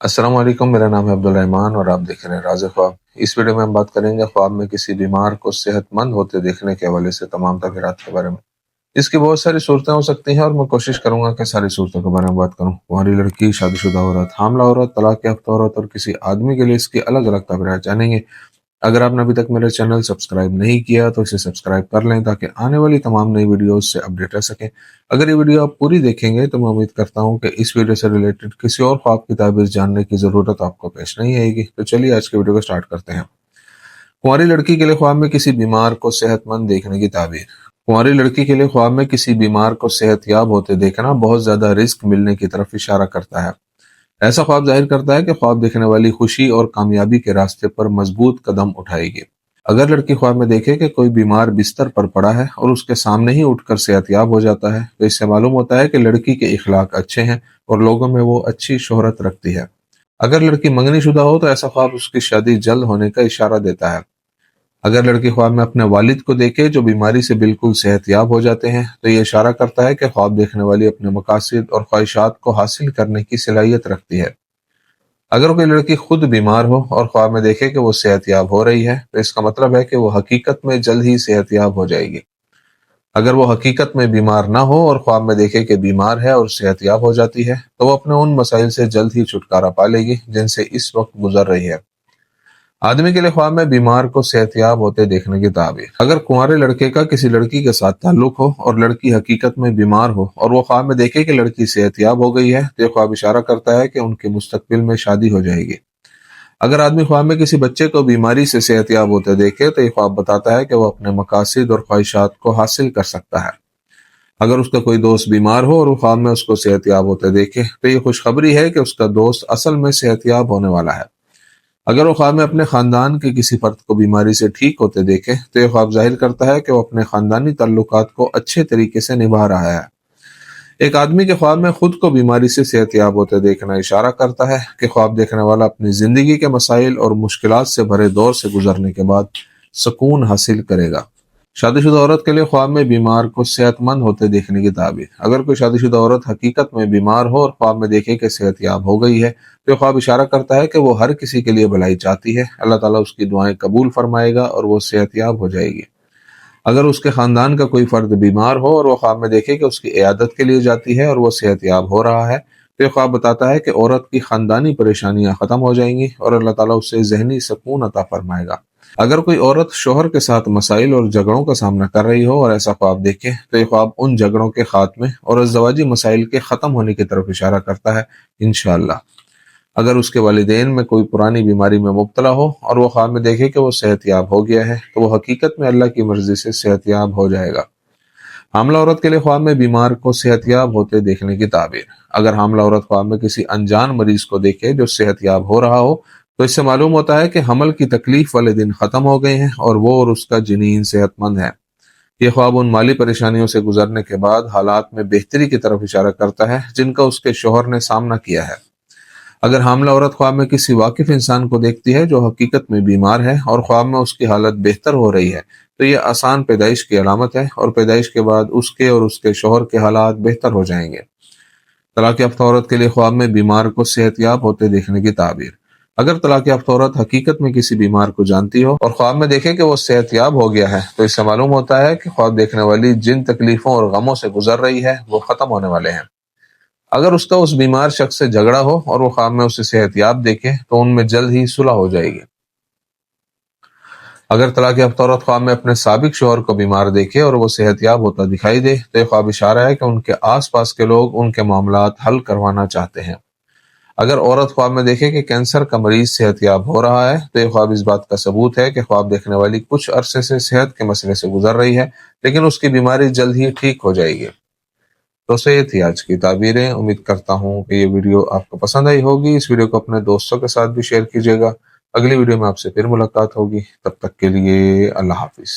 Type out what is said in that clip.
अस्सलाम वालेकुम, मेरा नाम है अब्दुल रहमान और आप देख रहे हैं राज़ ख्वाब। इस वीडियो में हम बात करेंगे ख्वाब में किसी बीमार को सेहतमंद होते देखने के हवाले से तमाम तगीरात के बारे में। इसकी बहुत सारी सूरतें हो सकती हैं और मैं कोशिश करूंगा कि सारी सूरतों के बारे में बात करूं। कुंवारी लड़की, शादीशुदा औरत, हामला औरत, तलाक याफ्ता औरत और किसी आदमी के लिए इसकी अलग अलग तबीयत जानेंगे। अगर आपने अभी तक मेरा चैनल सब्सक्राइब नहीं किया तो इसे सब्सक्राइब कर लें ताकि आने वाली तमाम नई वीडियोस से अपडेट रह सकें। अगर ये वीडियो आप पूरी देखेंगे तो मैं उम्मीद करता हूं कि इस वीडियो से रिलेटेड किसी और ख्वाब की ताबीर जानने की ज़रूरत आपको पेश नहीं आएगी। तो चलिए आज के वीडियो को स्टार्ट करते हैं। कुंवारी लड़की के लिए ख्वाब में किसी बीमार को सेहतमंद देखने की ताबीर। कुंवारी लड़की के लिए ख्वाब में किसी बीमार को सेहतयाब होते देखना बहुत ज्यादा रिस्क मिलने की तरफ इशारा करता है। ऐसा ख्वाब जाहिर करता है कि ख्वाब देखने वाली खुशी और कामयाबी के रास्ते पर मजबूत कदम उठाएगी। अगर लड़की ख्वाब में देखे कि कोई बीमार बिस्तर पर पड़ा है और उसके सामने ही उठकर सेहतयाब हो जाता है तो इससे मालूम होता है कि लड़की के इखलाक अच्छे हैं और लोगों में वो अच्छी शोहरत रखती है। अगर लड़की मंगनी शुदा हो तो ऐसा ख्वाब उसकी शादी जल्द होने का इशारा देता है। अगर लड़की ख्वाब में अपने वालिद को देखे जो बीमारी से बिल्कुल सेहतयाब हो जाते हैं तो ये इशारा करता है कि ख्वाब देखने वाली अपने मकासद और ख्वाहिशात को हासिल करने की सलाहियत रखती है। अगर कोई लड़की खुद बीमार हो और ख्वाब में देखे कि वो सेहतयाब हो रही है तो इसका मतलब है कि वो हकीकत में जल्द ही सेहतयाब हो जाएगी। अगर वो हकीकत में बीमार ना हो और ख्वाब में देखे कि बीमार है और सेहतयाब हो जाती है तो वो अपने उन मसाइल से जल्द ही छुटकारा पा लेगी जिनसे इस वक्त गुजर रही है। आदमी के लिए ख्वाब में बीमार को सेहतयाब होते देखने की ताबीर। अगर कुंवारे लड़के का किसी लड़की के साथ ताल्लुक हो और लड़की हकीकत में बीमार हो और वो ख्वाब में देखे कि लड़की सेहतयाब हो गई है तो ये ख्वाब इशारा करता है कि उनके मुस्तकबिल में शादी हो जाएगी। अगर आदमी ख्वाब में किसी बच्चे को बीमारी से सेहतयाब होते देखे तो ये ख्वाब बताता है कि वो अपने मकासद और ख्वाहिशात को हासिल कर सकता है। अगर उसका कोई दोस्त बीमार हो और वो ख्वाब में उसको सेहतयाब होते देखे तो ये खुशखबरी है कि उसका दोस्त असल में सेहतयाब होने वाला है। अगर वो ख्वाब में अपने खानदान के किसी फर्द को बीमारी से ठीक होते देखे तो ये ख्वाब जाहिर करता है कि वो अपने खानदानी ताल्लुकात को अच्छे तरीके से निभा रहा है। एक आदमी के ख्वाब में खुद को बीमारी से सेहतयाब होते देखना इशारा करता है कि ख्वाब देखने वाला अपनी जिंदगी के मसाइल और मुश्किलात से भरे दौर से गुजरने के बाद सुकून हासिल करेगा। शादीशुदा औरत के लिए ख्वाब में बीमार को सेहतमंद होते देखने की ताबीर। अगर कोई शादीशुदा औरत हकीकत में बीमार हो और ख्वाब में देखे कि सेहतयाब हो गई है तो ख्वाब इशारा करता है कि वो हर किसी के लिए भलाई चाहती है। अल्लाह ताला उसकी दुआएं कबूल फरमाएगा और वो सेहतयाब हो जाएगी। अगर उसके खानदान का कोई फर्द बीमार हो और वो ख्वाब में देखे कि उसकी इयादत के लिए जाती है और वो सेहतयाब हो रहा है तो ये ख्वाब बताता है कि औरत की खानदानी परेशानियां खत्म हो जाएंगी और अल्लाह ताला उसे जहनी सुकून अता फरमाएगा। अगर कोई औरत शोहर के साथ मसाइल और झगड़ों का सामना कर रही हो और ऐसा ख्वाब देखे तो ये ख्वाब उन झगड़ों के खात्मे और अज़दवाजी मसाइल के ख़त्म होने की तरफ इशारा करता है इंशाअल्लाह। अगर उसके वालिदैन में कोई पुरानी बीमारी में मुब्तला हो और वो ख्वाब में देखे कि वो सेहतयाब हो गया है तो वो हकीकत में अल्लाह की मर्जी से सेहतयाब हो जाएगा। हामला औरत के लिए ख्वाब में बीमार को सेहतयाब होते देखने की ताबीर। अगर हामला औरत ख्वाब में किसी अनजान मरीज को देखे जो सेहतयाब हो रहा हो तो इससे मालूम होता है कि हमल की तकलीफ वाले दिन खत्म हो गए हैं और वो और उसका जनीन सेहतमंद है। ये ख्वाब उन माली परेशानियों से गुजरने के बाद हालात में बेहतरी की तरफ इशारा करता है जिनका उसके शोहर ने सामना किया है। अगर हामला औरत ख्वाब में किसी वाकिफ इंसान को देखती है जो हकीकत में बीमार है और ख्वाब में उसकी हालत बेहतर हो रही है तो ये आसान पैदाइश की अलामत है और पैदाइश के बाद उसके और उसके शोहर के हालात बेहतर हो जाएंगे। तलाक याफ्ता औरत के लिए ख्वाब में बीमार को सेहतयाब होते देखने की ताबीर। अगर तलाक याफ्ता औरत हकीकत में किसी बीमार को जानती हो और ख्वाब में देखे कि वो सेहतयाब हो गया है तो इससे मालूम होता है कि ख्वाब देखने वाली जिन तकलीफों और गमों से गुजर रही है वो खत्म होने वाले हैं। अगर उसका उस बीमार शख्स से झगड़ा हो और वो ख्वाब में उसे सेहतयाब देखे तो उनमें जल्द ही सुलह हो जाएगी। अगर तलाक याफ्ता औरत ख्वाब में अपने साबिक शोहर को बीमार देखे और वो सेहतयाब होता दिखाई दे तो ये ख्वाब इशारा है कि उनके आसपास के लोग उनके मामलात हल करवाना चाहते हैं। अगर औरत ख्वाब में देखे कि कैंसर का मरीज सेहतयाब हो रहा है तो ये ख्वाब इस बात का सबूत है कि ख्वाब देखने वाली कुछ अरसे से सेहत के मसले से गुजर रही है लेकिन उसकी बीमारी जल्द ही ठीक हो जाएगी। दोस्तों ये थी आज की ताबीरें। उम्मीद करता हूँ कि ये वीडियो आपको पसंद आई होगी। इस वीडियो को अपने दोस्तों के साथ भी शेयर कीजिएगा। अगली वीडियो में आपसे फिर मुलाकात होगी। तब तक के लिए अल्लाह हाफिज।